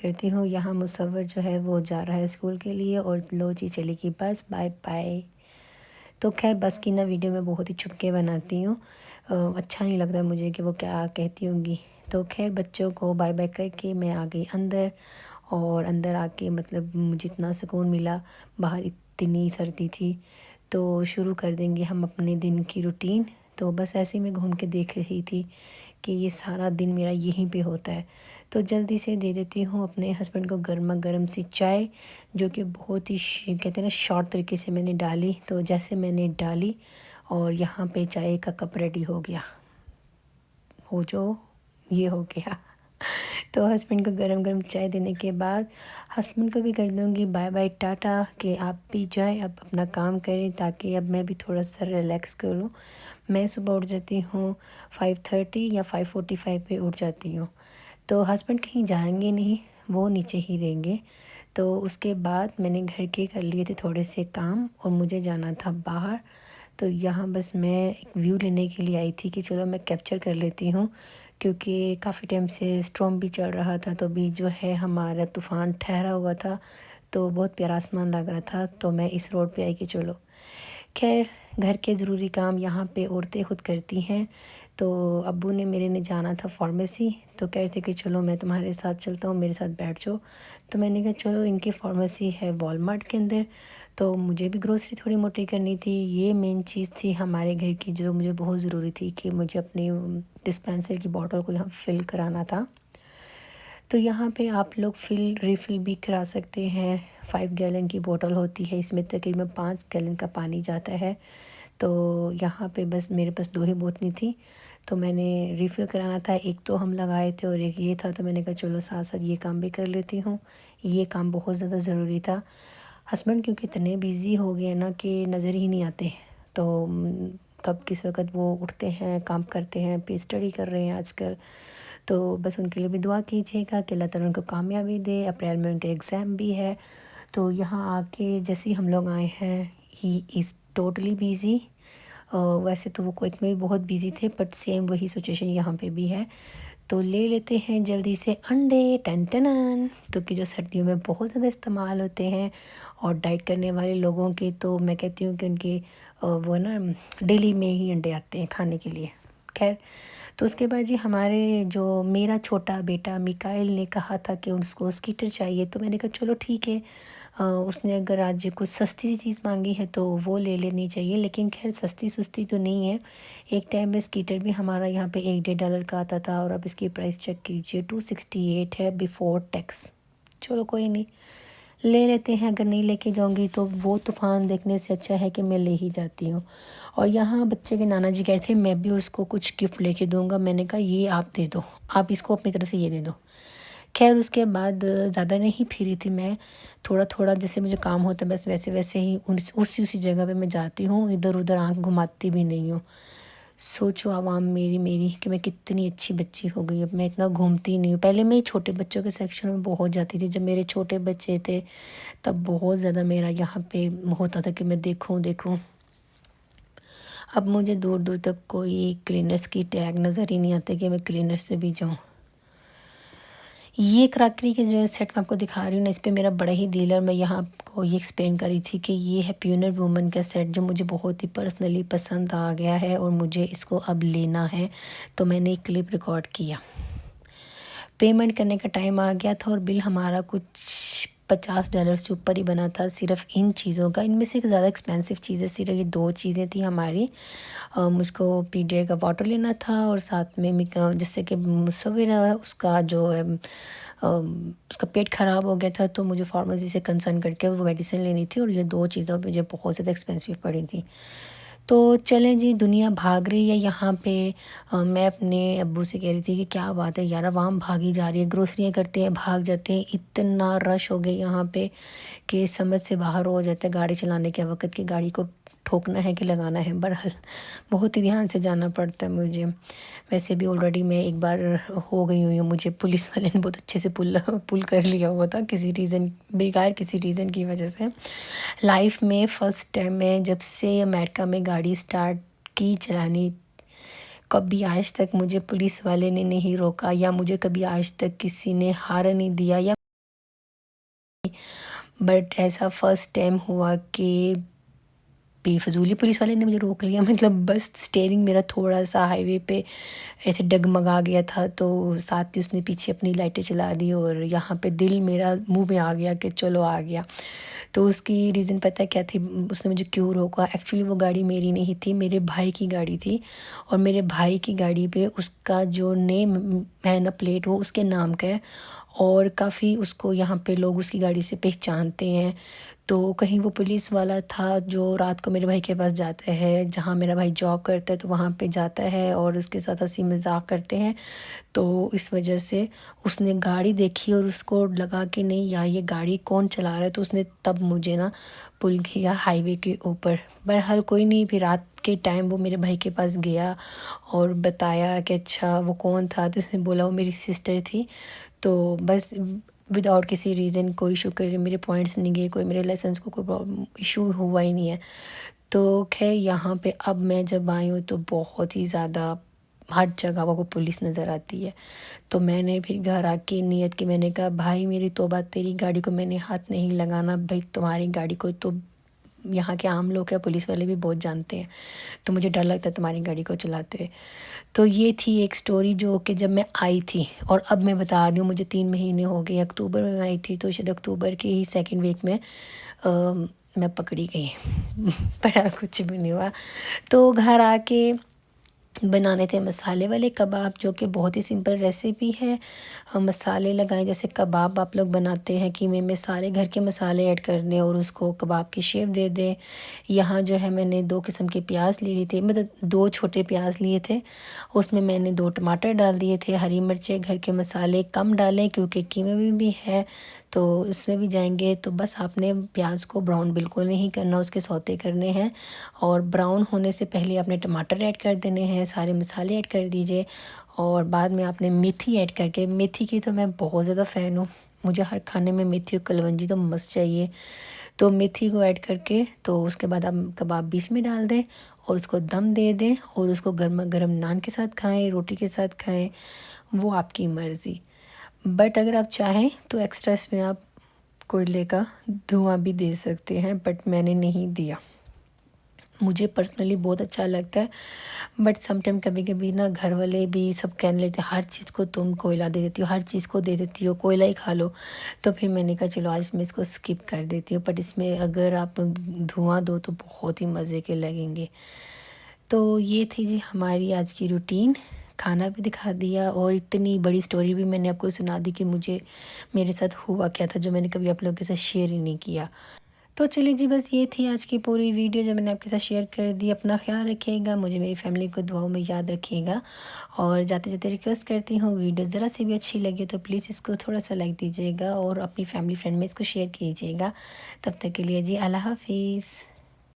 करती हूँ। यहाँ मुसव्वर जो है वो जा रहा है स्कूल के लिए और लो जी चलेगी बस, बाय बाय। तो खैर बस की ना वीडियो मैं बहुत ही छुप के बनाती हूँ। अच्छा नहीं लगता मुझे कि वो क्या कहती होंगी। तो खैर बच्चों को बाय बाय करके मैं आ गई अंदर, और अंदर आके मतलब मुझे इतना सुकून मिला। बाहर इतनी सर्दी थी। तो शुरू कर देंगे हम अपने दिन की रूटीन। तो बस ऐसे ही मैं घूम के देख रही थी कि ये सारा दिन मेरा यहीं पे होता है। तो जल्दी से दे देती हूँ अपने हस्बैंड को गर्मा गर्म सी चाय, जो कि बहुत ही कहते हैं ना शॉर्ट तरीके से मैंने डाली। तो जैसे मैंने डाली और यहाँ पे चाय का कप रेडी हो गया, हो जो ये हो गया। तो हस्बैंड को गरम गरम चाय देने के बाद हस्बैंड को भी कर दूँगी बाय बाय टाटा कि आप भी जाएं, अब अपना काम करें, ताकि अब मैं भी थोड़ा सा रिलैक्स करूं। मैं सुबह उठ जाती हूँ 5:30 या 5:45 पे उठ जाती हूँ। तो हस्बैंड कहीं जाएंगे नहीं, वो नीचे ही रहेंगे। तो उसके बाद मैंने घर के कर लिए थे थोड़े से काम और मुझे जाना था बाहर। तो यहाँ बस मैं एक व्यू लेने के लिए आई थी कि चलो मैं कैप्चर कर लेती हूँ, क्योंकि काफ़ी टाइम से स्टॉर्म भी चल रहा था। तो भी जो है हमारा तूफ़ान ठहरा हुआ था, तो बहुत प्यारा आसमान लग रहा था। तो मैं इस रोड पे आई कि चलो खैर घर के ज़रूरी काम यहाँ पे औरतें खुद करती हैं। तो अब्बू ने मेरे ने जाना था फार्मेसी, तो कह रहे थे कि चलो मैं तुम्हारे साथ चलता हूँ, मेरे साथ बैठ जाओ। तो मैंने कहा चलो, इनकी फार्मेसी है वॉलमार्ट के अंदर। तो मुझे भी ग्रोसरी थोड़ी मोटी करनी थी। ये मेन चीज़ थी हमारे घर की जो मुझे बहुत ज़रूरी थी कि मुझे अपनी डिस्पेंसर की बॉटल को यहाँ फ़िल कराना था। तो यहाँ पे आप लोग रिफ़िल भी करा सकते हैं। 5 गैलन की बोतल होती है, इसमें तकरीबन 5 गैलन का पानी जाता है। तो यहाँ पे बस मेरे पास 2 ही बोतलें थी, तो मैंने रिफ़िल कराना था। एक तो हम लगाए थे और एक ये था, तो मैंने कहा चलो साथ साथ ये काम भी कर लेती हूँ। ये काम बहुत ज़्यादा ज़रूरी था। हस्बैंड क्योंकि इतने बिज़ी हो गए ना कि नज़र ही नहीं आते। तो कब किस वक़्त वो उठते हैं, काम करते हैं, पे स्टडी कर रहे हैं आजकल। तो बस उनके लिए भी दुआ कीजिएगा कि अल्लाह ताला उनको कामयाबी दे। अप्रैल में उनके एग्ज़ाम भी है। तो यहाँ आके जैसे ही हम लोग आए हैं, ही इज़ टोटली बिज़ी। वैसे तो वो कुवैत में भी बहुत बिज़ी थे, बट सेम वही सिचुएशन यहाँ पे भी है। तो ले लेते हैं जल्दी से अंडे, टन टनन, तो कि जो सर्दियों में बहुत ज़्यादा इस्तेमाल होते हैं। और डाइट करने वाले लोगों के तो मैं कहती हूँ कि उनके वो ना डेली में ही अंडे आते हैं खाने के लिए। खैर, तो उसके बाद जी हमारे जो मेरा छोटा बेटा मिकाइल ने कहा था कि उसको स्कीटर चाहिए। तो मैंने कहा चलो ठीक है, उसने अगर आज कुछ सस्ती सी चीज़ मांगी है तो वो ले लेनी चाहिए। लेकिन खैर सस्ती सुस्ती तो नहीं है। एक टाइम में स्कीटर भी हमारा यहाँ पे $1-1.5 का आता था, और अब इसकी प्राइस चेक कीजिए 268 है बिफोर टैक्स। चलो कोई नहीं, ले लेते हैं। अगर नहीं लेके जाऊंगी तो वो तूफ़ान देखने से अच्छा है कि मैं ले ही जाती हूँ। और यहाँ बच्चे के नाना जी गए थे, मैं भी उसको कुछ गिफ्ट लेके दूंगा। मैंने कहा ये आप दे दो, आप इसको अपनी तरफ से ये दे दो। खैर उसके बाद ज़्यादा नहीं फिरी थी मैं। थोड़ा थोड़ा जैसे मुझे काम होता है बस वैसे वैसे ही उसी उसी जगह पे मैं जाती हूँ, इधर उधर आंख घुमाती भी नहीं हूँ। सोचो आवाम मेरी मेरी कि मैं कितनी अच्छी बच्ची हो गई। अब मैं इतना घूमती नहीं हूँ। पहले मैं छोटे बच्चों के सेक्शन में बहुत जाती थी, जब मेरे छोटे बच्चे थे तब बहुत ज़्यादा मेरा यहाँ पे होता था कि मैं देखूं देखूं। अब मुझे दूर दूर तक कोई क्लीनर्स की टैग नज़र ही नहीं आते कि मैं क्लीनर्स पे भी जाऊं। ये क्रॉकरी के जो सेट मैं आपको दिखा रही हूँ ना, इस पे मेरा बड़ा ही दिल है। और मैं यहाँ आपको ये एक्सप्लेन करी थी कि ये है प्यूनर वुमन का सेट, जो मुझे बहुत ही पर्सनली पसंद आ गया है और मुझे इसको अब लेना है। तो मैंने एक क्लिप रिकॉर्ड किया। पेमेंट करने का टाइम आ गया था और बिल हमारा कुछ $50 से ऊपर ही बना था सिर्फ इन चीज़ों का। इनमें से एक ज़्यादा एक्सपेंसिव चीज़ें सिर्फ ये 2 चीज़ें थी हमारी। मुझको पीडिया का वाटर लेना था, और साथ में जिससे कि मुसव्विर है उसका जो है उसका पेट ख़राब हो गया था, तो मुझे फार्मेसी से कंसल्ट करके वो मेडिसिन लेनी थी। और ये 2 चीज़ें मुझे बहुत ज़्यादा एक्सपेंसिव पड़ी थी। तो चलें जी, दुनिया भाग रही है यहाँ पे। मैं अपने अब्बू से कह रही थी कि क्या बात है यार, आवाम भागी जा रही है, ग्रोसरियाँ करते हैं भाग जाते हैं। इतना रश हो गया यहाँ पे कि समझ से बाहर हो जाता है गाड़ी चलाने के वक़्त कि गाड़ी को ठोकना है कि लगाना है। बहरहाल बहुत ही ध्यान से जाना पड़ता है मुझे। वैसे भी ऑलरेडी मैं एक बार हो गई हुई हूँ, मुझे पुलिस वाले ने बहुत अच्छे से पुल पुल कर लिया हुआ था किसी रीज़न, बेकार किसी रीज़न की वजह से। लाइफ में फ़र्स्ट टाइम मैं जब से अमेरिका में गाड़ी स्टार्ट की चलानी, कभी आज तक मुझे पुलिस वाले ने नहीं रोका, या मुझे कभी आज तक किसी ने हॉर्न नहीं दिया, या बट ऐसा फ़र्स्ट टाइम हुआ कि बेफिज़ूल ही पुलिस वाले ने मुझे रोक लिया। मतलब बस स्टीयरिंग मेरा थोड़ा-सा हाईवे पे ऐसे डगमगा गया था, तो साथ ही उसने पीछे अपनी लाइटें चला दी और यहाँ पे दिल मेरा मुँह में आ गया कि चलो आ गया। तो उसकी रीज़न पता है क्या थी? उसने मुझे क्यों रोका? एक्चुअली वो गाड़ी मेरी नहीं थी, मेरे भाई की गाड़ी थी और मेरे भाई की गाड़ी पे उसका जो नेम है ना, प्लेट, वो उसके नाम का है और काफ़ी उसको यहाँ पे लोग उसकी गाड़ी से पहचानते हैं। तो कहीं वो पुलिस वाला था जो रात को मेरे भाई के पास जाता है, जहाँ मेरा भाई जॉब करता है, तो वहाँ पे जाता है और उसके साथ हँसी मज़ाक करते हैं। तो इस वजह से उसने गाड़ी देखी और उसको लगा कि नहीं यार, ये गाड़ी कौन चला रहा है, तो उसने तब मुझे ना पुल किया हाईवे के ऊपर। बहरहाल कोई नहीं, फिर रात के टाइम वो मेरे भाई के पास गया और बताया कि अच्छा वो कौन था, तो उसने बोला वो मेरी सिस्टर थी। तो बस विदाउट किसी रीज़न, कोई शुक्र है मेरे पॉइंट्स नहीं गए, कोई मेरे लाइसेंस को कोई प्रॉब्लम इशू हुआ ही नहीं है। तो ख़ैर यहाँ पे अब मैं जब आई हूँ तो बहुत ही ज़्यादा हर जगह वो पुलिस नज़र आती है। तो मैंने फिर घर आके नियत की, मैंने कहा भाई मेरी तौबा, तेरी गाड़ी को मैंने हाथ नहीं लगाना भाई, तुम्हारी गाड़ी को तो यहाँ के आम लोग या पुलिस वाले भी बहुत जानते हैं, तो मुझे डर लगता है तुम्हारी गाड़ी को चलाते हुए। तो ये थी एक स्टोरी जो कि जब मैं आई थी, और अब मैं बता रही हूँ मुझे 3 महीने हो गए। अक्टूबर में आई थी तो शायद अक्टूबर के ही सेकंड वीक में मैं पकड़ी गई। पर कुछ भी नहीं हुआ। तो घर आके बनाने थे मसाले वाले कबाब, जो कि बहुत ही सिंपल रेसिपी है। हम मसाले लगाएं, जैसे कबाब आप लोग बनाते हैं कीमे में सारे घर के मसाले ऐड करने और उसको कबाब की शेप दे दें। यहाँ जो है मैंने 2 किस्म के प्याज ले लिए थे, मतलब 2 छोटे प्याज लिए थे, उसमें मैंने 2 टमाटर डाल दिए थे। हरी मिर्चें घर के मसाले कम डालें क्योंकि कीमे में भी है तो इसमें भी जाएंगे। तो बस आपने प्याज को ब्राउन बिल्कुल नहीं करना, उसके सौते करने हैं और ब्राउन होने से पहले आपने टमाटर ऐड कर देने हैं, सारे मसाले ऐड कर दीजिए और बाद में आपने मेथी ऐड करके, मेथी की तो मैं बहुत ज़्यादा फ़ैन हूँ, मुझे हर खाने में मेथी और कलवंजी तो मस्त चाहिए। तो मेथी को ऐड करके तो उसके बाद आप कबाब बीच में डाल दें और उसको दम दे दें और उसको गर्मा गर्म नान के साथ खाएं, रोटी के साथ खाएं, वो आपकी मर्ज़ी। बट अगर आप चाहें तो एक्स्ट्रा इसमें आप कोयले का धुआं भी दे सकते हैं, बट मैंने नहीं दिया। मुझे पर्सनली बहुत अच्छा लगता है, बट समटाइम कभी कभी ना घर वाले भी सब कहने लगते हैं हर चीज़ को तुम कोयला दे देती हो, हर चीज़ को दे देती हो, कोयला ही खा लो। तो फिर मैंने कहा चलो आज मैं इसको स्किप कर देती हूँ, बट इसमें अगर आप धुआं दो तो बहुत ही मज़े के लगेंगे। तो ये थी जी हमारी आज की रूटीन, खाना भी दिखा दिया और इतनी बड़ी स्टोरी भी मैंने आपको सुना दी कि मुझे मेरे साथ हुआ क्या था, जो मैंने कभी आप लोगों के साथ शेयर ही नहीं किया। तो चलिए जी, बस ये थी आज की पूरी वीडियो जो मैंने आपके साथ शेयर कर दी। अपना ख्याल रखिएगा, मुझे मेरी फैमिली को दुआओं में याद रखिएगा और जाते जाते रिक्वेस्ट करती हूँ वीडियो ज़रा सी भी अच्छी लगे तो प्लीज़ इसको थोड़ा सा लाइक दीजिएगा और अपनी फैमिली फ्रेंड में इसको शेयर कीजिएगा। तब तक के लिए जी अल्लाह हाफिज़।